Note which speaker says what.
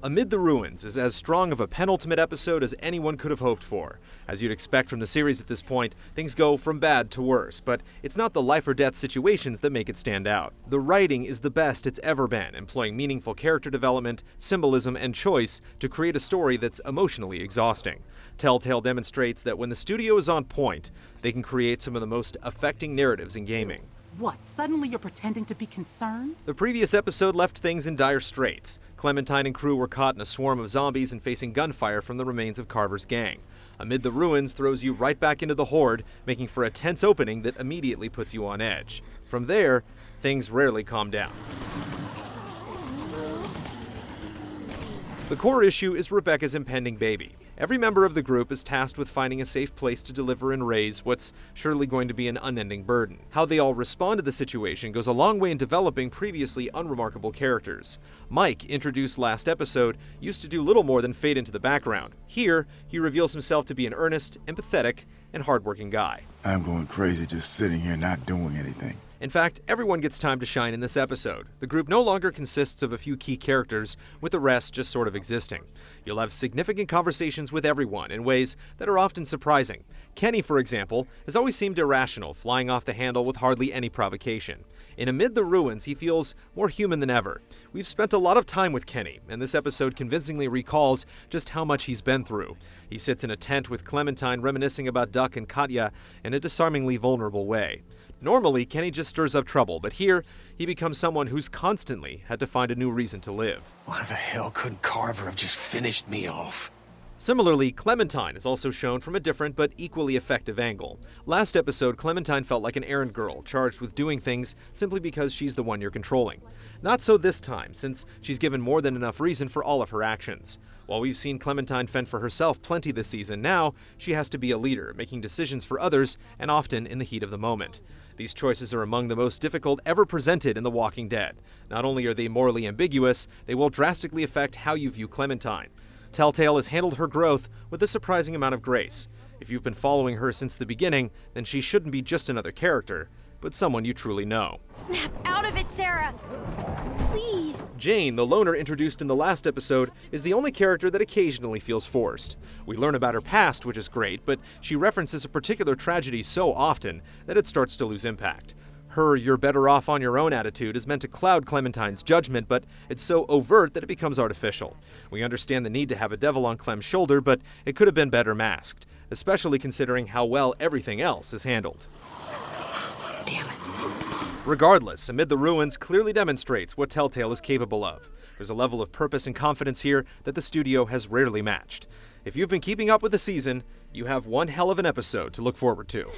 Speaker 1: Amid the Ruins is as strong of a penultimate episode as anyone could have hoped for. As you'd expect from the series at this point, things go from bad to worse, but it's not the life or death situations that make it stand out. The writing is the best it's ever been, employing meaningful character development, symbolism, and choice to create a story that's emotionally exhausting. Telltale demonstrates that when the studio is on point, they can create some of the most affecting narratives in gaming.
Speaker 2: What, suddenly you're pretending to be concerned?
Speaker 1: The previous episode left things in dire straits. Clementine and crew were caught in a swarm of zombies and facing gunfire from the remains of Carver's gang. Amid the Ruins throws you right back into the horde, making for a tense opening that immediately puts you on edge. From there, things rarely calm down. The core issue is Rebecca's impending baby. Every member of the group is tasked with finding a safe place to deliver and raise what's surely going to be an unending burden. How they all respond to the situation goes a long way in developing previously unremarkable characters. Mike, introduced last episode, used to do little more than fade into the background. Here, he reveals himself to be an earnest, empathetic, and hardworking guy.
Speaker 3: I'm going crazy just sitting here not doing anything.
Speaker 1: In fact, everyone gets time to shine in this episode. The group no longer consists of a few key characters, with the rest just sort of existing. You'll have significant conversations with everyone in ways that are often surprising. Kenny, for example, has always seemed irrational, flying off the handle with hardly any provocation. In Amid the Ruins, he feels more human than ever. We've spent a lot of time with Kenny, and this episode convincingly recalls just how much he's been through. He sits in a tent with Clementine reminiscing about Duck and Katya in a disarmingly vulnerable way. Normally, Kenny just stirs up trouble, but here, he becomes someone who's constantly had to find a new reason to live.
Speaker 4: Why the hell couldn't Carver have just finished me off?
Speaker 1: Similarly, Clementine is also shown from a different but equally effective angle. Last episode, Clementine felt like an errand girl, charged with doing things simply because she's the one you're controlling. Not so this time, since she's given more than enough reason for all of her actions. While we've seen Clementine fend for herself plenty this season, now she has to be a leader, making decisions for others, and often in the heat of the moment. These choices are among the most difficult ever presented in The Walking Dead. Not only are they morally ambiguous, they will drastically affect how you view Clementine. Telltale has handled her growth with a surprising amount of grace. If you've been following her since the beginning, then she shouldn't be just another character, but someone you truly know.
Speaker 5: Snap out of it, Sarah! Please!
Speaker 1: Jane, the loner introduced in the last episode, is the only character that occasionally feels forced. We learn about her past, which is great, but she references a particular tragedy so often that it starts to lose impact. Her "you're better off on your own" attitude is meant to cloud Clementine's judgment, but it's so overt that it becomes artificial. We understand the need to have a devil on Clem's shoulder, but it could have been better masked, especially considering how well everything else is handled.
Speaker 5: Damn it.
Speaker 1: Regardless, Amid the Ruins clearly demonstrates what Telltale is capable of. There's a level of purpose and confidence here that the studio has rarely matched. If you've been keeping up with the season, you have one hell of an episode to look forward to.